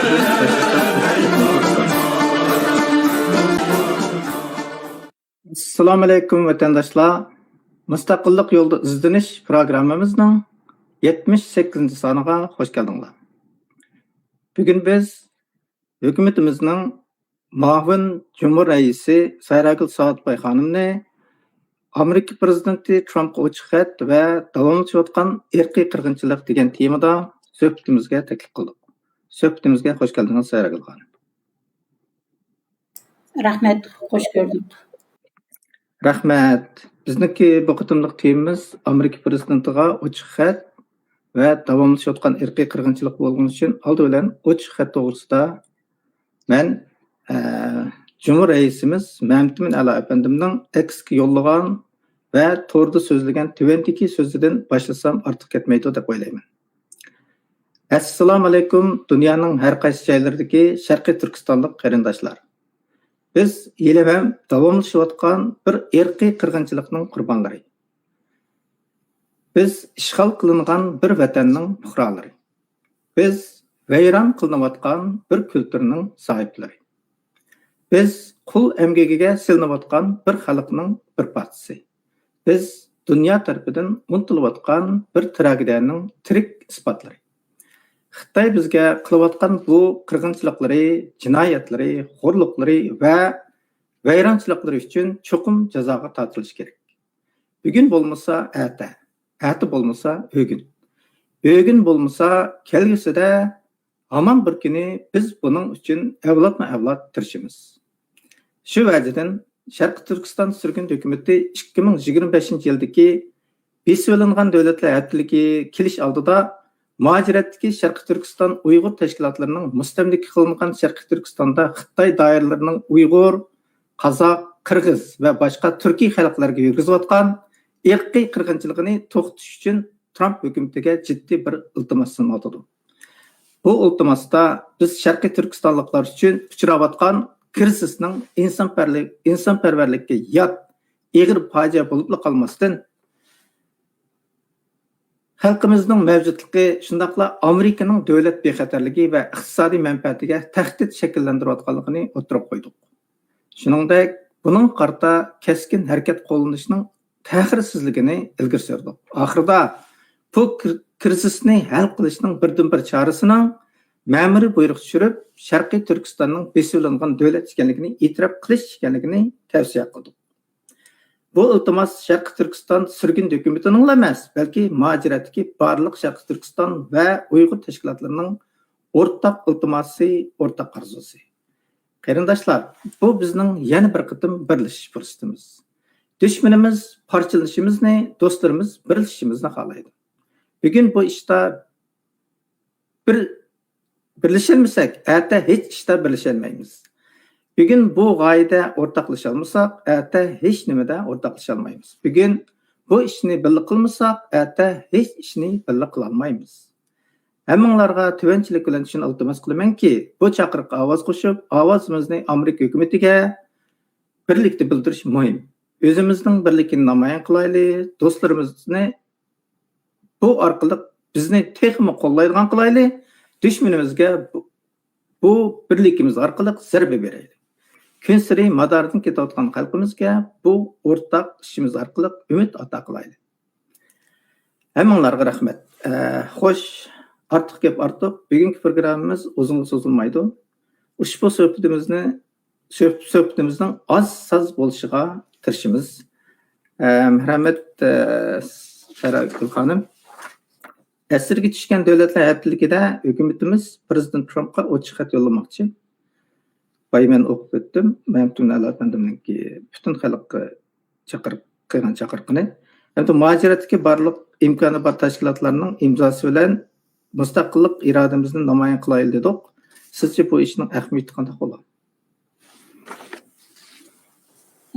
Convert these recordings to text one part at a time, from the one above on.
Biz Assalamu alaykum vatandaşlar. Mustaqillik yolda izlanish programmamizning 78 soniga hoş geldinglar. Bugün biz hukumatimizning muavin Cumhur Reisi Sayragul Saadbay xonimni Amerika prezidenti Trumpga ochiq xat va davomlashayotgan irqiy qirg'inchilik degan temada suhbatimizga taklif qildik. Suhbatimizga hoş geldiniz Sayragul xonim. Rahmet, hoş gördük. Rahmat. Bizniki bu qitimliq temamiz Amerika prezidentiga ochiq xat va davomlashayotgan irqiy qirg'inchilik bo'lgani uchun oldi bilan ochiq xat to'g'risida men Cumhur Reisimiz Mehmet Emin Ali efendimning X'ga yo'llagan va to'rda so'zlagan tuvandagi so'zidan boshlasam ortiq ketmaydi deb o'ylayman. Assalomu alaykum dunyoning har qaysi joylaridagi Sharqiy Turkistonlik qarindoshlar. Biz yelibam davomlashayotgan bir irqiy qirg'inchilikning qurbonlari. Biz ishg'ol qilingan bir vatanning fuqarolari. Biz vayron qilinayotgan bir kulturning sohiblari. Biz qul emgigiga silinayotgan bir xalqning bir parchasi. Biz dunyo tarafidan unutilayotgan bir tragediyaning tirik isbotlari. Xitoy bizga qilayotgan bu qirg'inchiliklari, jinoyatlari, xo'rliqlari va vayronchiliklari uchun cho'qim jazoga tortilishi kerak. Bugun bo'lmasa ata, ati bo'lmasa o'gin. O'gin bo'lmasa kelgusida hamon bir kuni biz buning uchun avlodma-avlod tirishimiz. Shu vajidan Sharqiy Turkiston surgun hukumati 2025-yildagi besyo'lingan davlatlar haftaligi kelish oldida muajiratdagi Sharqiy Turkiston Uyg'ur tashkilotlarining mustamlika qilingan Sharqiy Turkistonda Xitoy doiralarining Uyg'ur, Qozoq, Qirg'iz va boshqa turkiy xalqlarga yurgizayotgan irqiy qirg'inchiligini to'xtatish uchun Trump hukumatiga jiddiy bir iltimos sunmoqda. Bu iltimosda biz Sharqiy Turkistonliklar uchun uchrayotgan krizisning insonparvarlikka yot ig'ir fojia bo'lib qolmasdan xalqimizning mavjudligi shundaqla Amerikaning davlat bexatarligi va iqtisodiy manfaatiga tahdid shakllantirayotganligini o'tirib qo'ydik. Shuningdek, buning qarta keskin harakat qo'llanishining ta'xirsizligini ilgari surdik. Oxirida bu krizisni hal qilishning birdan-bir chorasining ma'muriy buyruq tushirib, Sharqiy Turkistonning beso'lingan davlat ekanligini e'tirof qilish ekanligini tavsiya qildik. Bu iltimos Sharqiy Turkiston surgun hukumatining emas, balki muajiratdagi barliq Sharqiy Turkiston va Uyg'ur tashkilotlarining o'rtaq iltimosi, o'rtaq orzusi. Qarindoshlar, bu bizning yana bir qitim birlashish fursatimiz. Dushmanimiz parchalanishimizni, do'stlarimiz birlashishimizni xohlaydi. Bugun bu ishda birlashalmasak, erta hech ishda birlashalmaymiz. Bugün bu g'oyada o'rtoqlashalmasak, erta hech nimada o'rtoqlashalmaymiz. Bugün bu ishni birga qilmasak, erta hech ishni birga qila olmaymiz. Hammanglarga tuvanchilik bilan shuni iltimos qilamanki, bu chaqiriqqa ovoz qo'shib, ovozimizni Amerika hukumatiga birlikda bildirish muhim. O'zimizning birlikni namoyon qilaylik, do'stlarimizni bu orqali bizni texmi qo'llaydigan qilaylik, dushmanimizga bu birlikimiz orqali zarba beraylik. Kun sari madordan ketayotgan xalqimizga bu o'rtaq ishimiz orqali umid ato qilaylik. Hammanglarga rahmat. Xo'sh, ortiq gap ortiq. Bugungi programmamiz uzun so'zilmaydi. Ushbu suhbatimizning oz-soz bo'lishiga tirishimiz. Rahmat Sayragul xonim. Asirga tushgan davlatlar haftaligida hukumatimiz prezident Trumpga ochiq xat yo'llamoqchi. Men o'qib o'tdim. Mehmet Emin Ali efendimninki butun xalqqa qilgan chaqiriqni. Endi muajiratga barliq imkoni bor tashkilotlarning imzosi bilan mustaqillik irodamizni namoyon qilaylik dedik. Sizcha bu ishning ahamiyati qanday bo'ladi?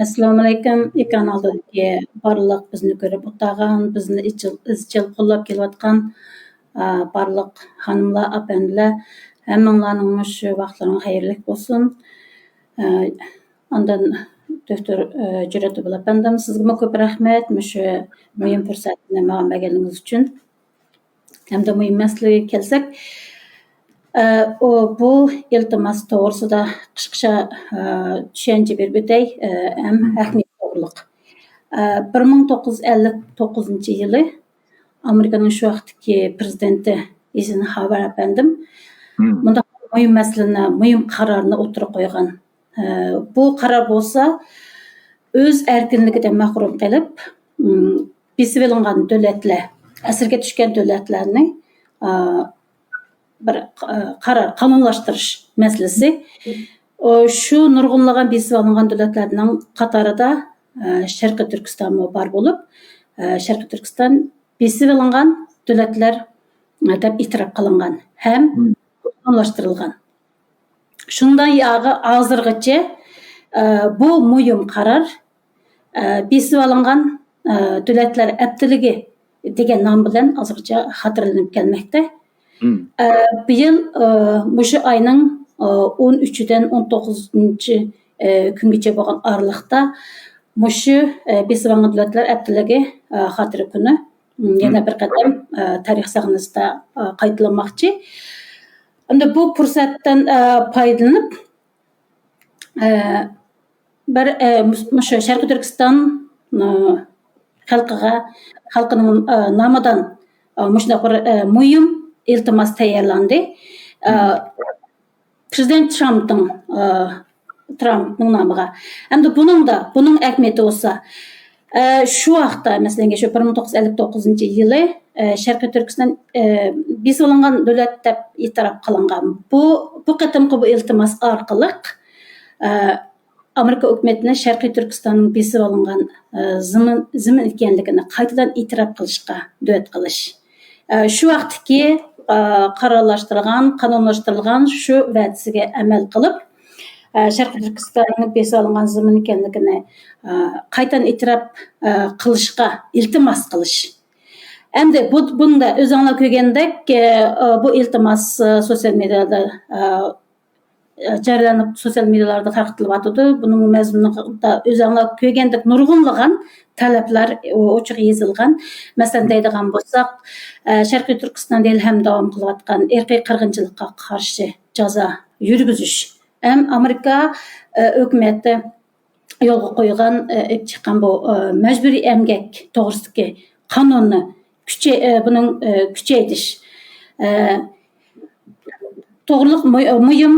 Assalomu alaykum. Ekran oldidagi barliq bizni ko'rib o'tgan, bizni izchil qo'llab kelayotgan barliq xonimlar, apandilar, hammanglarning shu vaqtlaring xayrli bo'lsin. Ondan doktor Juratulla apandim, sizga ko'p rahmat shu muhim fursatni menga berganingiz uchun. Hamda muhim masalaga kelsak, bu iltimas to'g'risida qisqacha tushuncha berib o'tay, ham ahmiyat to'g'riliq. 1959 yılı Amerika'nın şu vaqtdagi prezidenti Eisenhower efendim bunda mühim meseleni, mühim kararını o'tirib qo'ygan. Bu karar bo'lsa o'z erkinligidan mahrum qilib, besib olingan davlatlar, asirga tushgan davlatlarni bir karar, qonunlashtirish masalasi. Şu nurg'unlagan besib olingan davlatlarning qatorida Sharqiy Turkiston bor bo'lib, Sharqiy Turkiston besib olingan davlatlar deb e'tirof qilingan ham qonunlashtirilgan. Shundan yağı hozirgacha bu muhim qarar besib olingan davlatlar haftaligi degan nom bilan hozircha xotirlanib kelmoqda. Bu yil mushu oyning 13dan 19-chi kungacha bo'lgan oralikda mushu besib olingan davlatlar haftaligi xotira kuni yana bir qadam tarix sahnasida qaytalanmoqchi. Endi bu fursatdan foydalanib bir mushu Sharqiy Turkiston xalqining nomidan mushunday bir muhim iltimos tayyorlandi. Prezident Trumpning nomiga. Endi buning ahamiyati bo'lsa, şu vaqtda masalan shu 1959 yılı Sharqiy Turkiston besib olingan davlat deb e'tirof qilingan. Bu qatimqi bu iltimos orqali Amerika hukumatini Sharqiy Turkistonning besib olingan zimin ekanligini qaytadan e'tirof qilishga da'vat qilish. Şu vaqtdagi qarorlashtirilgan, qonunlashtirilgan shu va'dasiga amal qilib Sharqiy Turkistonning besib olingan zimin ekanligini qaytadan e'tirof qilishga iltimos qilish. Endi bunda o'zinglar ko'rgandek bu iltimos sosyal medyada jarayonlanib sosyal medialarda tarqatilyapti. Buning mazmunida o'zinglar ko'rgandek nurg'unlagan talablar ochiq yozilgan. Masalan deydigan bo'lsak, Sharqiy Turkistonda ham davom qilayotgan irqiy qirg'inchilikqa qarshi jazo yurgizish. Hem Amerika hukumati yo'lga qo'ygan chiqqan bu majburiy emgak to'g'risidagi qonunni kuchaytirish. To'g'riliq muhim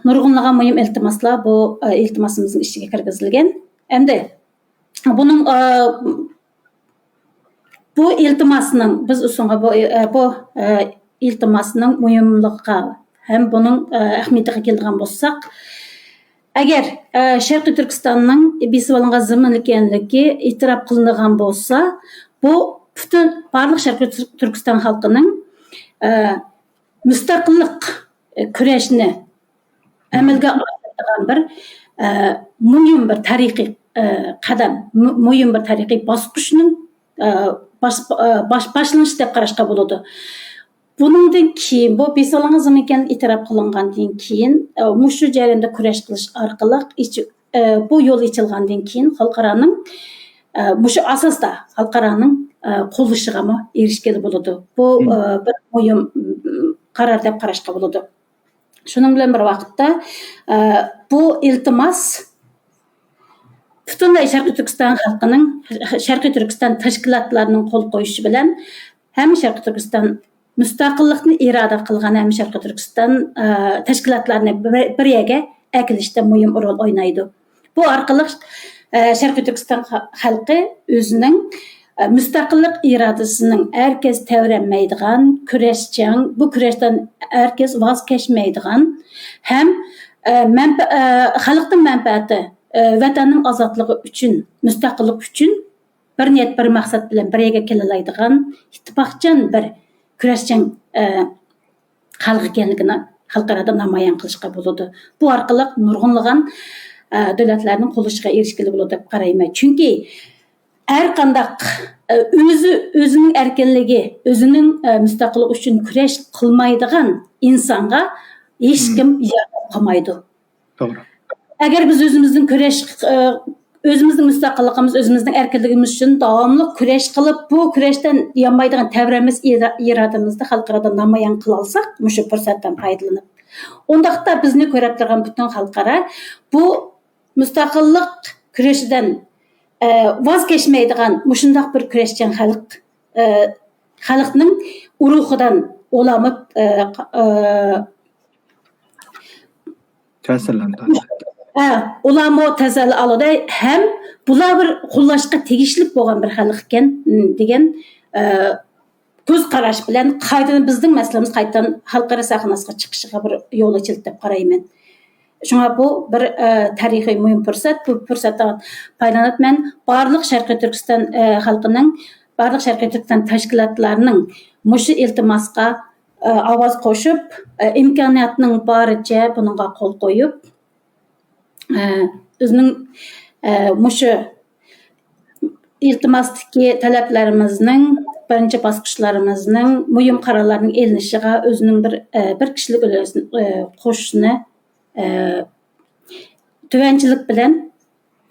nurg'unlagan muhim iltimoslar bu iltimosimizning ichiga kirgizilgan. Endi bu iltimosning biz usunga bu iltimosning muhimligiga hem bunun ahamiyatiga kelgan bo'lsak, agar Sharqiy Turkistonning besib olingan zimin ekanligi e'tirof qilingan bo'lsa, bu butun barliq Sharqiy Turkiston xalqining mustaqillik kurashini amalga oshiradigan bir muhim bir tarixiy qadam, muhim bir tarixiy bosqichning boshlanishi deb qarashga bo'ladi. Bundan keyin bu besib olingan zimin ekanligi e'tirof qilingandan keyin mushu jarayonda kurash qilish orqali bu yo'l ochilgandan keyin xalqaroning mushu asosda xalqaroning qo'llashiga erishgan bo'ladi. Bu bir muhim qaror deb qarashga bo'ladi. Shuning bilan bir vaqtda bu iltimos butunlay Sharqiy Turkiston xalqining, Sharqiy Turkiston tashkilotlarining qo'l qo'yishi bilan ham Sharqiy Turkiston mustaqillikni iroda qilgan ham Sharqiy Turkiston tashkilotlarini bir yerga akilishda muhim rol o'ynaydi. Bu orqali Sharqiy Turkiston xalqi o'zining mustaqillik irodasining herkes tevrenmeydigan, kurashchan, bu kurashdan herkes voz kechmaydigan ham xalqning manfaati, vatanning ozodligi uchun, mustaqillik uchun bir niyat, bir maqsad bilan bir yerga kelalaydigan ittifoqchan bir kurashchan xalq ekanligini xalqarada namoyon qilishga bo'ladi. Bu orqali nurg'unlagan davlatlarning qo'llashiga erishgili bo'ladi deb qarayman. Chunki har qanday o'zining erkinligi, o'zining mustaqilligi uchun kurash qilmaydigan insonga hech kim yordam qilmaydi. To'g'ri. Agar biz o'zimizning kurash özümüzün müstakilligimiz, özümüzün erkinligimiz üçün davamlı küreş kılıp, bu küreşten yanmaydigan təvrimiz iradamızda xalqarada namayan kılalsak, muşu fırsattan faydalanıp. Ondaqda bizni görüp turgan bütün xalqara bu müstakillik küreşinden vaz keçmeydigan muşundaq bir küreşçen xalqның uruhudan olamıp ta'sirlandi. Ularmı təzəli alıda hem bular bir qo'llashqa tegishli bo'lgan bir xalq ekan degan ko'z qarash bilan qaytadan bizning masalamiz qaytadan xalqaro sahnasiga chiqishiga bir yo'l ochildi deb qarayman. Shunga bu bir tarixiy muhim fursat. Bu fursatdan foydalanib men barliq Sharqiy Turkiston xalqining, barliq Sharqiy Turkiston tashkilotlarining mushu iltimosga ovoz qo'shib, imkoniyatning boricha bunga qo'l qo'yib, o'zining mushu iltimosdagi talablarimizning birinchi bosqichlarimizning muhim qarorlarning elinishiga o'zining bir kishilik ulashini qo'shishni tuvanchilik bilan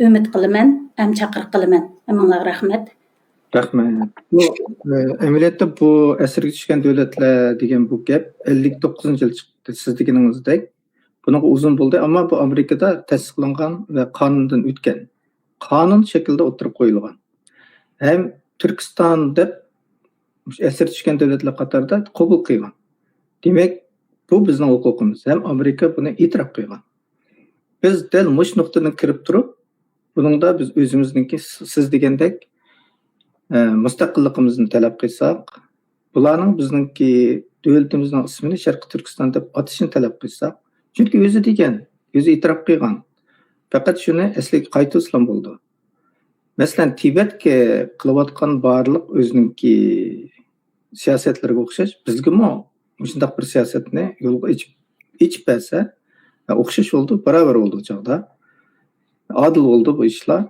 umid qilaman, ham chaqiriq qilaman. Hammalarga rahmat. Rahmat. Amaliyotda bu asirga tushgan davlatlar degan bu gap 59-yil chiqdi siz deganingizdek. Bunun uzun bo'ldi, ammo bu Amerikada tasdiqlangan va qonundan o'tgan. Qonun shaklida o'tirib qo'yilgan. Ham Turkiston deb asir tushgan davlatlar qatorida qabul qilgan. Demak, bu bizning huquqimiz. Ham Amerika buni e'tirof qilgan. Biz dal mush nuqtadan kirib turib, buningda biz o'zimizniki siz degandek mustaqilligimizni talab qilsak, bularning bizningki davlatimizning ismini Sharqiy Turkiston deb atashini talab qilsak, chunki o'zi degan, o'zi e'tirof qilgan. Faqat shuni asliga qaytarsa bo'ldi. Masalan, Tibetga qilayotgan barliq o'ziningki siyosatlarga o'xshash, bizgami shunday bir siyosatni yo'lga ichib bersa, o'xshash bo'ldi, barobar bo'ldi chog'da. Adil bo'ldi bu ishlar.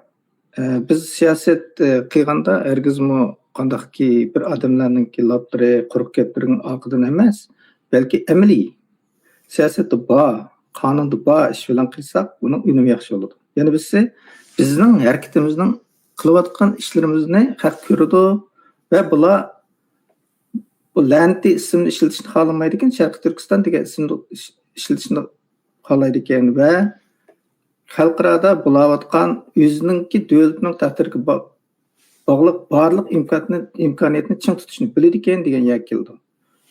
Biz siyosat qilganda hargizmi qandaqki bir odamlarningki laplari, quruq gaplarining oqidan emas, balki amaliy siyosatda bor, qonunda bor ish bilan qilsak, buning unumi yaxshi bo'ladi. Ya'ni bizning harakatimizning qilayotgan ishlarimizni haq ko'radi va bular bu la'nati ismni ishlatishni xohlamaydi ekan, Sharqiy Turkiston degan ismni ishlatishni xohlaydi ekan va xalqarada bo'layotgan o'ziningki davlatining taqdiriga bog'liq barliq imkoniyatni ching tutishni biladi ekan degan yak keldi.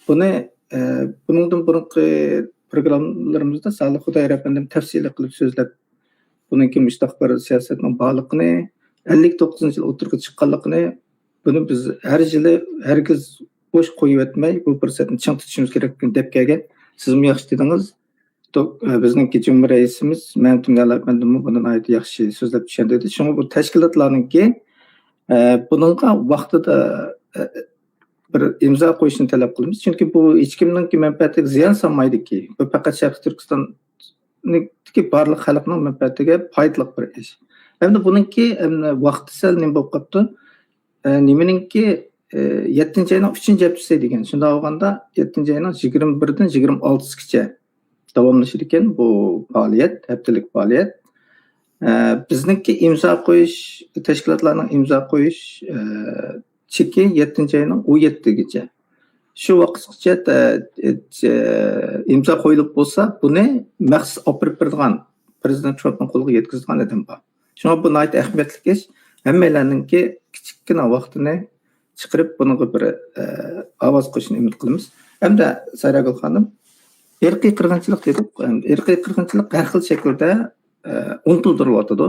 Buningdan burungi programmalarimizda Salih Xudoyor afandim tafsili qilib so'zlab, buningki mustaqbal siyosatning borligini, 59-yil o'tirg'i chiqqanligini, buni biz har yili hargiz bo'sh qo'yib o'tmay, bu fursatni ching tutishimiz kerak deb kelgan. Siz ham yaxshi dedingiz. Bizningki Cumhur raisimiz Ma'mum Afandim bundan aytib yaxshi so'zlab tushgandi. Shunga bu tashkilotlarningki buningga vaqtida bir imzo qo'yishni talab qilamiz. Chunki bu hech kimningki manfaatiga ziyon solmaydiki. Bu faqat Sharqiy Turkistonniki barliq xalqning manfaatiga foydali bir ish. Hamda buningki vaqti sal nima bo'lib qolibdi. Nimaninki 7-oyning 3-haftasi degan. Shunda olganda 7-oyning 21dan 26-gacha davomlashar ekan bu faoliyat, haftalik faoliyat. Bizningki imzo qo'yish, tashkilotlarning imzo qo'yish cheki 7-oyning 17-gacha. Shu vaqtgacha imzo qo'yilib bo'lsa, buni maxsus olib beradigan Prezident Trumpning qo'liga yetkazadigan adam bor. Shunga bu nihoyat ahamiyatli ish. Hammalarningki kichikgina vaqtini chiqarib bunga bir ovoz qo'yishni umid qilamiz. Hamda Sayragul xonim, irqiy qirg'inchilik dedik. Irqiy qirg'inchilik har xil shaklda unutildiryotadi,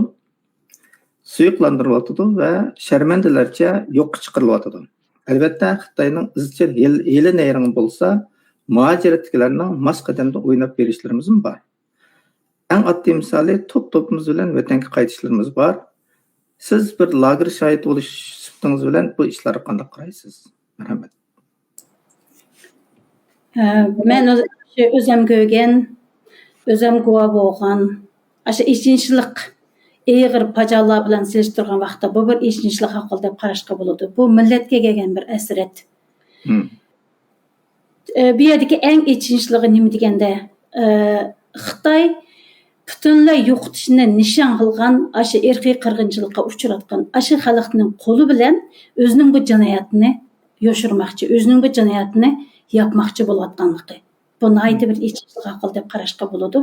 suyuqlandirilyotadi va sharmandalarcha yo'q chiqarilyotadi. Albatta, Xitoyning izchil yeli nayring bo'lsa, muajiratchilarning mas qadamda o'ynab berishlarimiz bor. Eng oddiy misoli to'p-to'pimiz bilan vatanga qaytishlarimiz bor. Siz bir lager shohid bo'lish sifatingiz bilan bu ishlarga qanday qaraysiz? Marhamat. Men o'zim ko'rgan, o'zim guvoh bo'lgan, o'sha ishchilik eg'ir pajalar bilan selishtirgan vaqtda bu bir ishchilik haqida deb qarashga bo'ladi. Bu millatga kelgan bir asrat. Bu yerdagi eng ishchiligi nima deganda, Xitoy butunlay yo'qotishni nishon qilgan aşı irqiy qirg'inchilikqa uchratgan aşı xalqning qo'li bilan o'zining bu jinoyatini yoshirmoqchi, o'zining bu jinoyatini yapmoqchi bo'layotganligi. Bu nihoyatda bir ichkilik aql deb qarashga bo'ladi.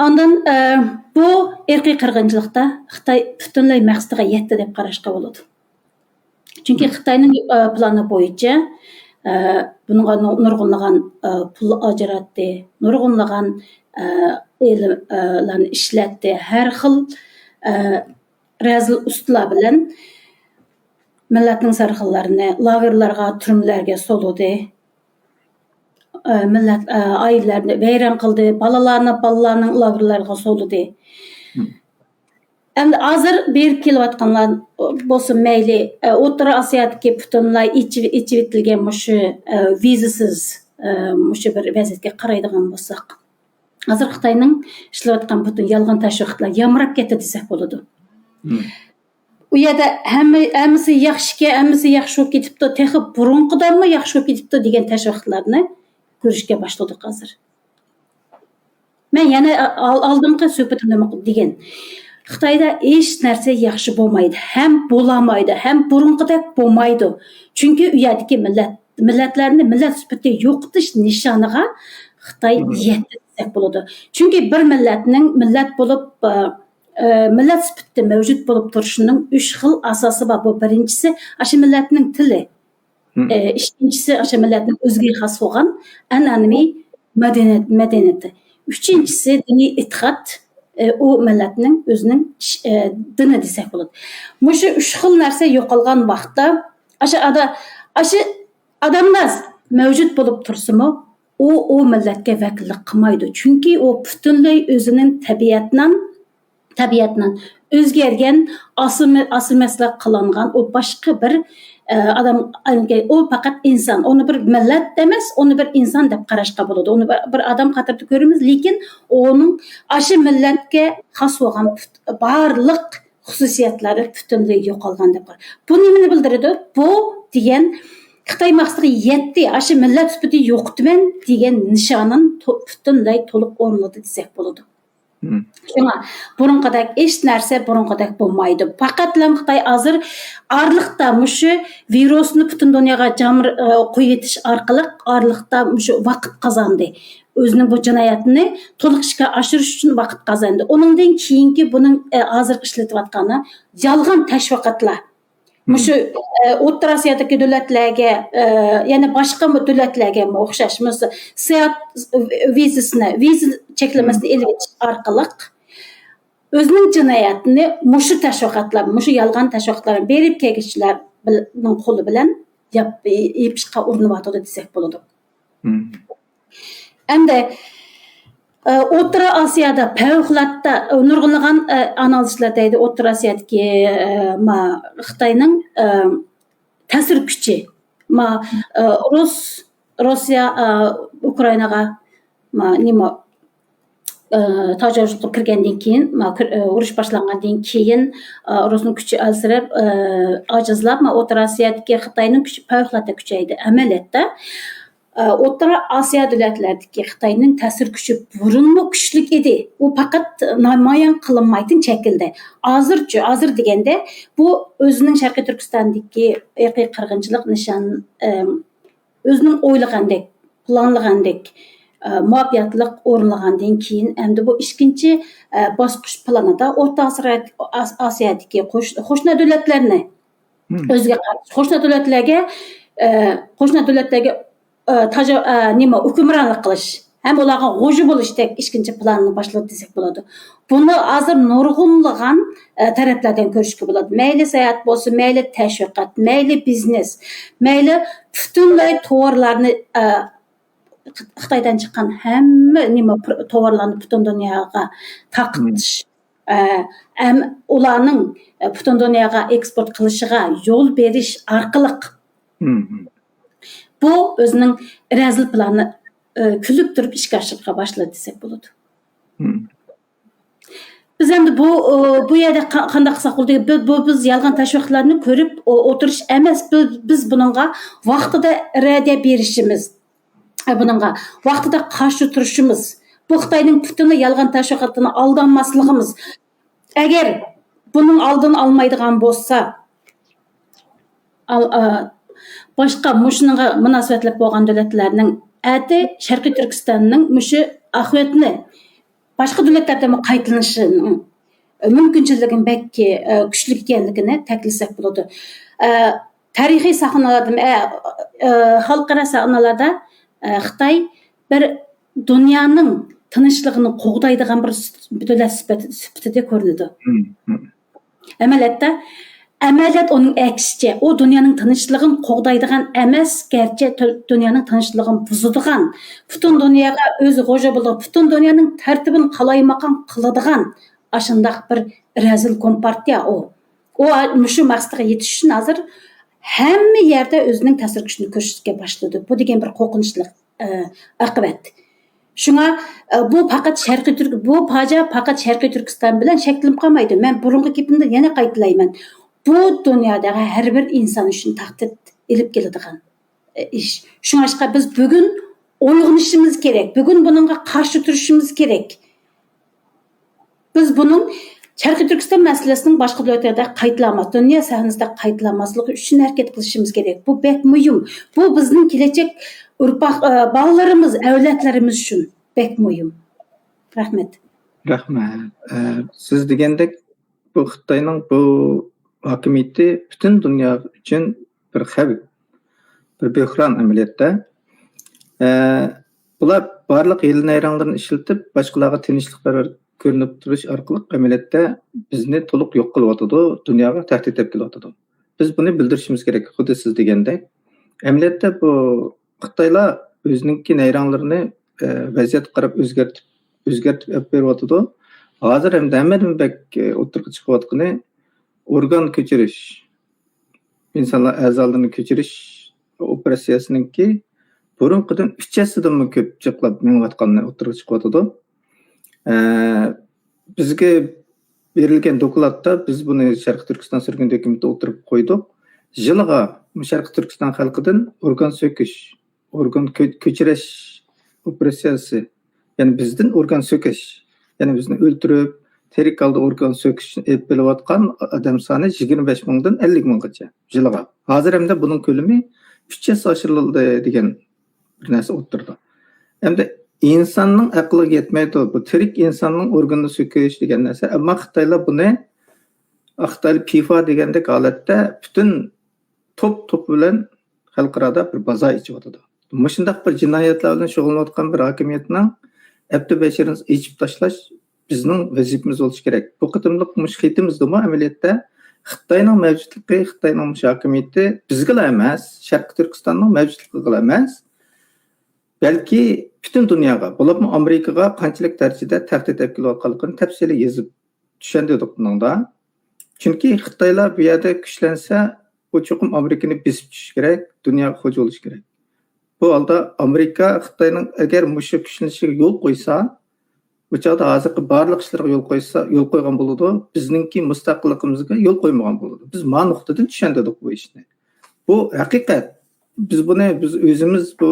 Ondan bu irqiy qirg'inchilikda Xitoy butunlay maqsadiga yetdi deb qarashga bo'ladi. Chunki Xitoyning plani bo'yicha bunga nurg'unlagan pul ajratdi, nurg'unlagan ilmlarni ishlatdi, har xil razil ustalar bilan millatning sarxillarni lagerlarga, turmlarga soludi. Millat ailelerni vayron qildi, balalarning lagerlarga soludi. Endi hozir berib kelayotganlar bo'lsin mayli, O'rta Osiyodagi butunlay ichib etilgan mushu vizasiz mushu bir vaziyatga qaraydigan bo'lsak, hozir Xitoyning ishlayotgan butun yolg'on tashviqotlar yamrab ketdi desak bo'ladi. U yerda hammasi yaxshi bo'lib ketibdi, texi burunqidanmi yaxshi bo'lib ketibdi degan tashviqotlarni ko'rishga boshladik hozir. Men yana oldingi suhbatimda degan Xitoyda hech narsa yaxshi bo'lmaydi, ham bo'lamaydi, ham burunqidek bo'lmaydi. Chunki u yerdagi millatlarni millat sifatida yo'qotish nishoniga Xitoy yetdi desak bo'ladi. Chunki bir millatning millat bo'lib millat sifatida mavjud bo'lib turishining 3 xil asosi bor. Bu birinchisi o'sha millatning tili. Ikkinchisi o'sha millatning o'ziga xos bo'lgan an'anaviy madaniyati. Uchinchisi diniy e'tiqod. O millatning o'zining dini desak bo'ladi. Mushu 3 xil narsa yo'qolgan vaqtda o'sha odamlar mavjud bo'lib tursimi, o millatga vakillik qilmaydi. Chunki o butunlay o'zining tabiatdan o'zgargan asl-masla qilingan o boshqa bir adam, o faqat inson, onu bir millat emas, onu bir inson deb qarashga bo'ladi. Onu bir adam qatorida ko'ramiz, lekin onun aşı millatga xos bo'lgan barliq xususiyatlari butunlay yo'qolgan deb qaraydi. Bu nimani bildiradi? Bu degan Xitoy maqsadiga yetdi, aşı millat sifatida yo'qotman degan nishonin butunlay to'liq o'rnadi desak bo'ladi. Shunga burunqidek hech narsa burunqidek bo'lmaydi. Faqat Xitoy hozir orliqda mushu virusni butun dunyoga qo'yib etish orqali orliqda mushu vaqt qozondi. O'zining bu jinoyatini to'liq ishga oshirish uchun vaqt qozondi. Uningdan keyingi buning hozir ishlatayotgani yolg'on tashviqotlar. Mushu O'rta Osiyodagi davlatlarga, yana boshqa davlatlarga o'xshash, masalan, seyahat viza cheklamasini elib o'tish orqali o'zining jinoyatini mushu tashviqotlar, mushu yolg'on tashviqotlarni berib keluvchilarning qo'li bilan yopishga urinyapti desak bo'ladi. Endi O'rta Osiyoda favqulodda nurg'unlagan analizlar deydi, O'rta Osiyodagi Xitoyning ta'sir kuchi, Rossiya Ukrainaga nima tajovuzga kirgandan keyin, urush boshlangandan keyin Rusning kuchi alsirab, ojizlab, O'rta Osiyodagi Xitoyning kuchi favqulodda kuchaydi. Amaliyotda O'rta Osiyo davlatlaridagi Xitoyning ta'sir kuchi burunmi kuchli edi. U faqat namoyon qilinmaydigan shaklda. Hozir deganda bu o'zining Sharqiy Turkistondagi irqiy qirg'inchilik nishon o'zining o'ylagandek, planlagandek muvaffaqiyatli o'rinlagandan keyin endi bu ikkinchi bosqich planida O'rta Osiyodagi qo'shni davlatlarni o'ziga qo'shni davlatlarga hukmronlik qilish ham ularga g'o'ji bo'lishdek ikkinchi planni boshladi desak bo'ladi. Buni hozir nurg'unlagan taraflardan ko'rishga bo'ladi. Mayli sayohat bo'lsin, mayli tashviqot, mayli biznes, mayli butunlay tovarlarni Xitoydan chiqqan hamma tovarlarni butun dunyoga taqitish, ularning butun dunyoga eksport qilishiga yo'l berish orqali bu o'zining razil planini kulib turib ishga oshirishga boshladi desak bo'ladi. Biz endi bu yerda qanday qilsak bo'ladi? Biz yolg'on tashviqotlarni ko'rib o'tirish emas, biz buningga vaqtida radiya berishimiz, buningga vaqtida qarshi turishimiz, bu Xitoyning butunlay yolg'on tashviqotini aldanmasligimiz. Agar buning oldini olmaydigan bo'lsa, boshqa mushunga munosabatli bo'lgan davlatlarning ati Sharqiy Turkistonning mushu ahvatni boshqa davlatlardan qaytlanishining mümkünçiliğin belki güçlü ekanligini ta'kidlasak bo'ladi. Tarixiy sahnalarda, xalqaro sahnalarda Xitoy bir dunyoning tinchligini qo'g'daydigan bir davlat sifatida ko'rinadi. Amaliyat onun aksicha, o dunyoning tinchligini qo'g'daydigan emas, garchi dunyoning tinchligini buzadigan, butun dunyoga o'zi g'o'ja bo'lib, butun dunyoning tartibini qalaymaqon qiladigan aşındaq bir rezil kompartiya o. O şu maqsadga yetish uchun hozir hamma yerda o'zining ta'sir kuchini ko'rsatishga boshladi. Bu degan bir qo'rqinchli oqibat. Shunga bu fojia faqat Sharqiy Turkiston bilan cheklanib qolmaydi. Men burungi gapimda yana qaytalayman. Bu dunyodagi har bir inson uchun tahdid elib keladigan ish. Shunga biz bugun uyg'onishimiz kerak. Bugun buningga qarshi turishimiz kerak. Biz bunun Sharqiy Turkiston masalasının başqa davlatlarda qaytlanmas, dunyo sahnasida qaytlanmasligi uchun harakat qilishimiz kerak. Bu bek muhim. Bu bizning kelajak bolalarimiz, avlodlarimiz uchun bek muhim. Rahmat. Rahmat. Siz degandek bu Xitoyning bu hokimiyati butun dunyo uchun bir xavf, bir böhran amaliyotda. Bular barliq yil nayranglarni ishlatib, boshqalarga tinchliklar ko'rinib turish orqali amaliyotda bizni to'liq yo'q qilyotidi, dunyoga tahdid qilib kelyotidi. Biz buni bildirishimiz kerak, xuddi siz degandek. Amaliyotda bu Xitoylar o'zining nayranglarini vaziyat qarab o'zgartib beryotidi. Hozir ham hammadan bek o'tirib chiqayotgani organ ko'chirish, insonlar a'zolarini ko'chirish operatsiyasiningki burunqidan 3 yildan ko'p chiqlab menayotganini o'tirib chiqayotidi. Bizga berilgan dokladda biz buni Sharqiy Turkiston surgun dokumentida o'tirib qo'ydik. Yilga Sharqiy Turkiston xalqidan organ so'kish, organ ko'chirish operatsiyasi, ya'ni bizdan organ so'kish, ya'ni bizni o'ltirib, terik holda organ so'kish olib kelayotgan odam soni 25 mingdan 50 minggacha yilga. Hozir hamda buning ko'lami 3 yil oshirildi degan bir narsa o'tirdi. Hamda insonning aqliga yetmaydi bu tirik insonning organini so'kish degan narsa. Ammo Xitoylar buni Xitoy FIFA degandek holatda butun top bilan xalqaro bir bozor ichiyotdi. Mushundaq bir jinoyatlar bilan shug'ullanayotgan bir hokimiyatning abdi basharini ichib tashlash bizning vazifamiz bo'lishi kerak. Bu qitimliq mushkilatimizda amaliyotda Xitoyning mavjudligi, Xitoyning hokimiyati bizga emas, Sharqiy Turkistonning mavjudligiga emas, balki butun dunyoga, bo'lib Amerikaga qanchalik darajada tahdid qilib kelayotganligini tafsili yozib tushundirdik bunda. Chunki Xitoylar bu yerda kuchlansa, bu cho'qim Amerikani besib tushish kerak, dunyoga xo'ja bo'lish kerak. Bu holda Amerika Xitoyning agar mushu kuchlanishiga yo'l qo'ysa, bu chog'da hozirgi barliq ishlarga yo'l qo'ygan bo'ladi, bizningki mustaqilligimizga yo'l qo'ymagan bo'ladi. Biz ma nuqtadan tushundirdik bu ishni. Bu haqiqat. Biz o'zimiz bu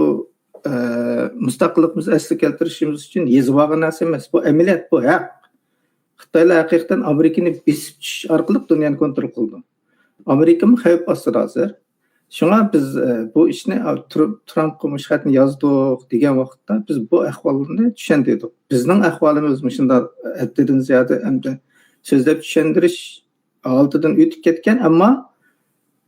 mustaqilligimizni asli keltirishimiz uchun yezib olgan narsa emas. Bu amaliyot, bu haq. Xitoylar haqiqatan Amerikani besib tushish orqali dunyoni kontrol qildi. Amerikami xavf ostida hozir. Shunga biz bu ishni Trumpga mushxatni yozdik degan vaqtda biz bu ahvolni tushundirdik. Bizning ahvolimiz shunda haddidan ziyada hamda so'zlab tushuntirish oldidan o'tib ketgan, ammo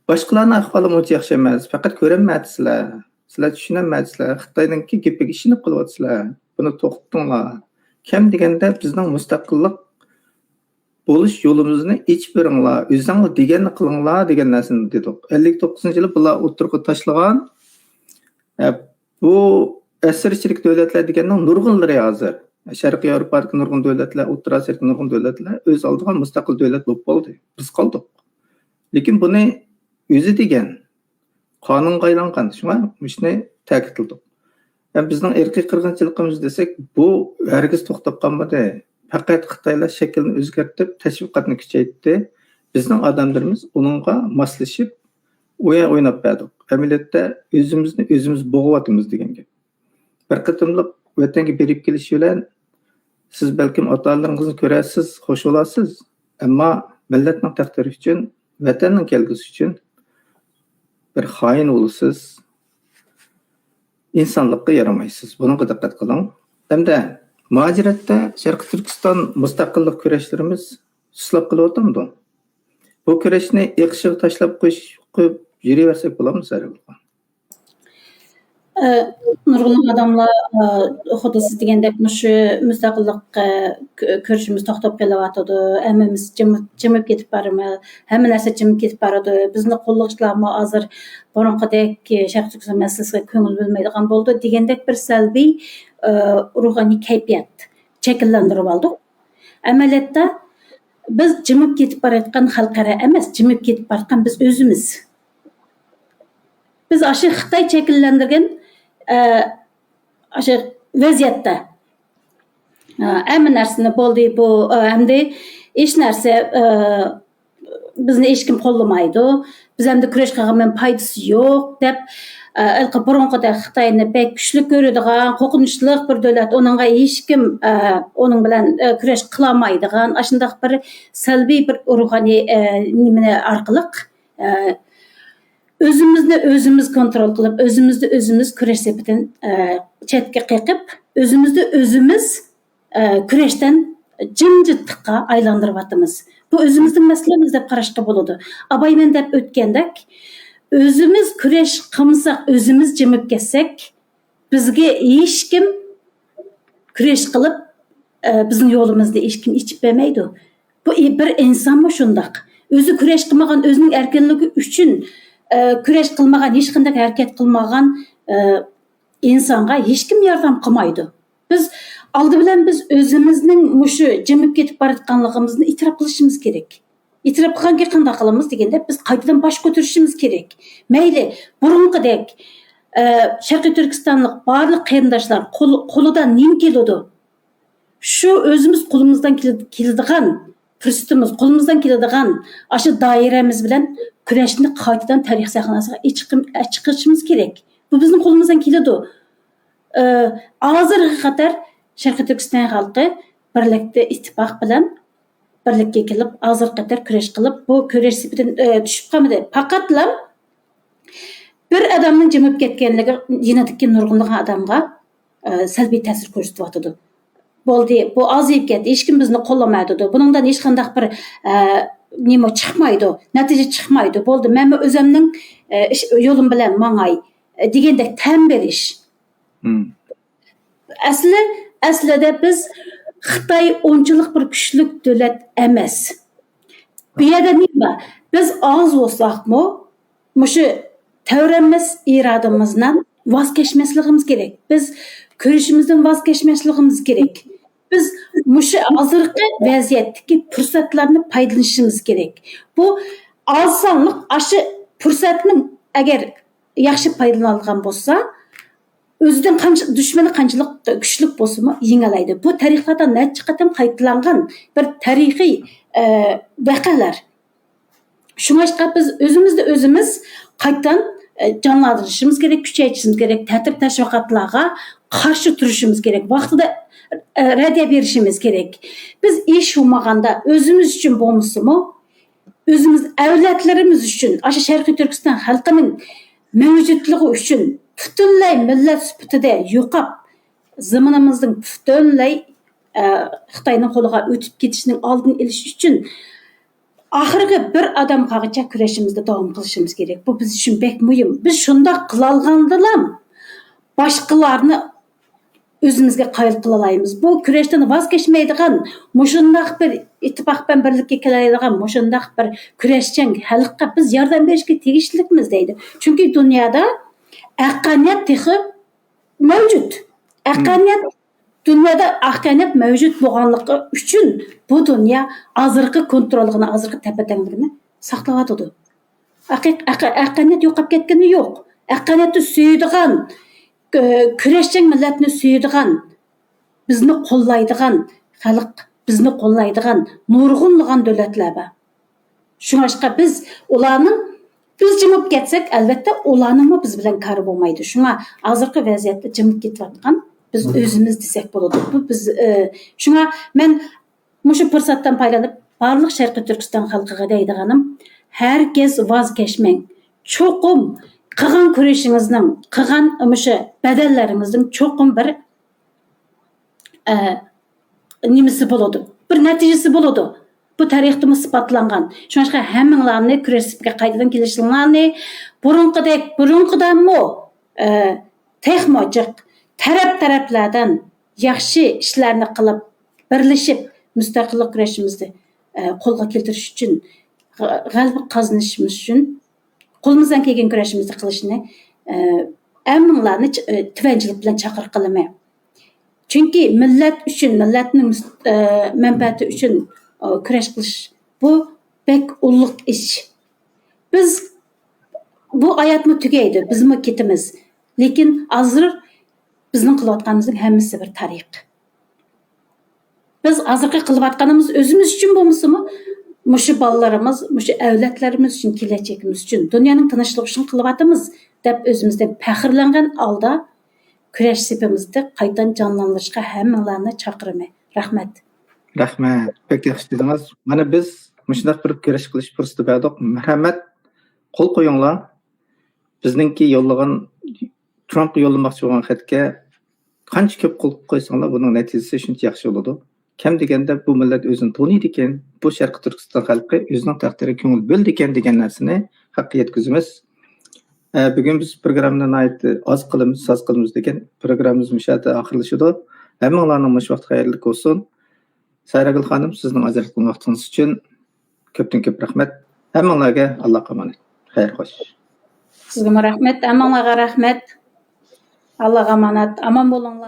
boshqalarning ahvoli uncha yaxshi emas. Faqat ko'rinmaysizlar. Sizlar tushunolmaysizlar. Xitoyningki gapiga ishonib qolyapsizlar. Buni to'xtatinglar. Kim deganda bizning mustaqillik bo'lish yo'limizni ichib beringlar, o'zinglar deganni qilinglar degan narsani dedik. 59-yili bular o'tirib tashlagan bu asirchilik davlatlar deganning nurg'unlari hozir. Sharqiy Yevropadagi nurg'un davlatlar, O'rta Osiyodagi nurg'un davlatlar o'z oldiga mustaqil davlat bo'lib qoldi. Biz qoldik. Lekin buni o'zi degan qonunga aylangan. Shunga shuni ta'kidladik. Bizning irqiy qirg'inchiligimiz desak, bu hargiz to'xtab qolmadi. Faqat Xitoylar shaklini o'zgartirib, tashviqotni kuchaytirdi. Bizning odamlarimiz uningga moslashib, o'ynab berdik. Amaliyotda o'zimizni o'zimiz bo'g'yapmiz degan gap. Bir qatimliq vatanga berib kelish bilan siz balkim ota-onalaringizni ko'rasiz, xush bo'lasiz, ammo millatning taqdiri uchun, vatanning kelgusi uchun bir xoin bo'lasiz. İnsanlıqqa yaramaysiz. Bunga diqqat qiling. Hamda muajiratda Sharqiy Turkiston mustaqillik kurashlarimiz suslab qilyapti. Bu kurashni iqshiga tashlab qo'yib yuraversak bo'ladimi zarur? Nurg'un odamlar xuddi siz degandek shu mustaqillik ko'rishimiz to'xtab qelyapti. Hammamiz jimib ketib boramiz. Hamma narsa jimib ketib boradi. Bizni qo'llashlarmi hozir burunqidek Sharqiy Turkiston masalasiga ko'ngil bo'lmaydigan bo'ldi degandek bir salbiy ruhoniy kayfiyat shakllantirib oldik. Amaliyotda biz jimib ketib borayotgan xalqaro emas, jimib ketib borayotgan biz o'zimiz. Biz aşı Xitoy shakllantirgan aşı vaziyatda hamma narsani bo'ldi bu hamda hech narsa bizni hech kim qo'llamaydi. Biz hamda kurash qilganman foydasi yo'q deb burunqida Xitoyni bek kuchli ko'radigan, qo'rqinchli bir davlat, uningga hech kim uning bilan kurash qilolmaydigan, shunday bir salbiy bir ruhoniy nimani orqali özümüzni özümüz kontrol qilib, özümüzni özümüz kurash sepidan chetga qiqib, özümüzni özümüz kurashdan jimjitlikqa aylantiryapmiz. Bu özümüzning masalamiz deb qarashga bo'ladi. Abayman deb o'tgandek, özümüz kurash qilmasak, özümüz jimib ketsak, bizga hech kim kurash qilib, bizning yo'limizda hech kim ichib bermaydi. Bu bir insonmi shundaq? O'zi kurash qilmagan, o'zining erkinligi uchun kurash qilmagan, hech qanday harakat qilmagan insonga hech kim yordam qilmaydi. Biz oldi bilan biz o'zimizning mushu jimib ketib borayotganligimizni e'tirof qilishimiz kerak. E'tirof qilganki qanday qilamiz deganda biz qaytadan bosh ko'tarishimiz kerak. Mayli, burunqidek Sharqiy Turkistonlik barliq qarindoshlar qo'lidan nim keladi. Shu o'zimiz qo'limizdan keladigan fursatimiz, qo'limizdan keladigan shu doiramiz bilan kurashni qaytadan tarix sahnasiga chiqishimiz kerak. Bu bizning qo'limizdan keladi. Hozir haqiqatan Sharqiy Turkiston xalqi birlikda ittifoq bilan birlikka kelib, hozir qatar kurash qilib, bu kurash sepidan tushib qolmadi. Faqatla bir odamning jimib ketganligi jinatga nurg'unlagan odamga salbiy ta'sir ko'rsatyapti. Bo'ldi, bu aziyib ketdi. Hech kim bizni qo'llamaydi. Buningdan hech qanday bir nima chiqmaydi, natija chiqmaydi. Bo'ldi, men o'zimning yo'lim bilan mangay degandek tan berish. Aslida biz Xitoy onchilik bir kuchli davlat emas. Bu yerda nima? Biz oz bo'lsaqmi, mushu tavranmas irodamizdan voz kechmasligimiz kerak. Biz ko'rishimizdan voz kechmasligimiz kerak. Biz mushu hozirgi vaziyatdagi fursatlarni foydalanishimiz kerak. Bu osonlik, shu fursatni agar yaxshi foydalanilgan bo'lsa, o'zidan qancha dushmani qanchalik kuchli bo'lsa-mu yengalaydi. Bu tarixlarda necha qatam qaytalangan bir tarixiy voqealar. Shunga biz o'zimiz qaytadan jonlantirishimiz kerak, kuchaytirishimiz kerak, tartib tashviqotlarga qarshi turishimiz kerak. Vaqtida radiya berishimiz kerak. Biz ish bo'lmaganda o'zimiz uchun bo'lmasa-mu, o'zimiz avlodlarimiz uchun, o'sha Sharqiy Turkiston xalqining mavjudligi uchun butunlay millat sifatida yo'qab, zamonimizning butunlay Xitoyning qo'liga o'tib ketishining oldini olish uchun oxirgi bir odam qag'icha kurashimizda davom qilishimiz kerak. Bu biz uchun bek muhim. Biz shunday qila olgandilam boshqalarni o'zimizga qoyil qila olamiz. Bu kurashdan voz kechmaydigan, mushundaq bir ittifoq bilan birlikka keladigan, mushundaq bir kurashchan xalqqa biz yordam berishga tegishlikmiz deydi. Chunki dunyoda haqqoniyat texi mavjud. Dunyoda haqqoniyat mavjud bo'lganligi uchun bu dunyo hozirgi kontrolligini, hozirgi tepatangligini saqlayotdi. Haqqoniyat yo'qolib ketgani yo'q. Haqqoniyatni suyadigan, kurashchan millatni suyadigan, bizni qo'llaydigan xalq, bizni qo'llaydigan nurg'unlagan davlatlar bor. Shunga biz ularning biz jimib ketsak, albatta ularning biz bilan kari bo'lmaydi. Shunga hozirgi vaziyatda jimib ketayotgan Biz özümüz desek boladı. Bu biz şuna men muşu fırsattan paylanıp barlıq Şərqi Türkistan xalqıga deydiganim, herkes vaz keçmeng. Çoqum qılğan kurashingizning, qılğan muşu bedellaringizning çoqum bir nimesi boladı. Bir natijasi boladı. Bu tarixda isbotlangan. Şunga hammanglarni kurashibga qaytadan kelishinglarni burunqidanmi texmojiq taraflardan yaxshi ishlarni qilib birlashib mustaqillik kurashimizni qo'lga keltirish uchun g'alaba qozonishimiz uchun qo'limizdan kelgan kurashimizni qilishni hammanglarni tivanchilik bilan chaqiriq qilaman. Chunki millat uchun, millatning manfaati uchun kurash qilish bu bek ulug' ish. Biz bu hayotni tugaydi, bizmi ketimiz. Lekin hozir bizning qilayotganimizning hammasi bir tarix. Biz hozirgi qilayotganimiz o'zimiz uchun bo'lmasimi? Mushu bolalarimiz, mushu avlodlarimiz uchun, kelajagimiz uchun, dunyoning tinchligi uchun qilyapmiz deb o'zimizda faxrlangan holda kurash sepimizda qaytadan jonlantirishga hammalarini chaqiraman. Rahmat. Rahmat. Pek yaxshi dedingiz. Mana biz mushundaq bir kurash qilish fursati berdik. Marhamat, qo'l qo'yinglar. Bizningki yo'llagan Trumpga yo'llamoqchi bo'lgan xatga qancha ko'p qo'l qo'ysanglar, buning natijasi shuncha yaxshi bo'ladi. Kam deganda bu millat o'zini taniydi ekan, bu Sharqi Turkiston xalqi o'zining taqdiriga ko'ngil bo'ldi ekan degan narsani haqqa yetkazamiz. Bugun biz programmadan oz qilamiz, soz qilamiz degan programmamiz mushada oxirlashadi. Hammanglarning mush vaqt xayrli bo'lsin. Sayragul xonim, sizning ajratgan vaqtingiz uchun ko'pdan ko'p rahmat. Hammanglarga Alloh omonat. Xayr xo'sh. Sizga rahmat, hammanglarga rahmat. Allohga omonat. Omon bo'linglar.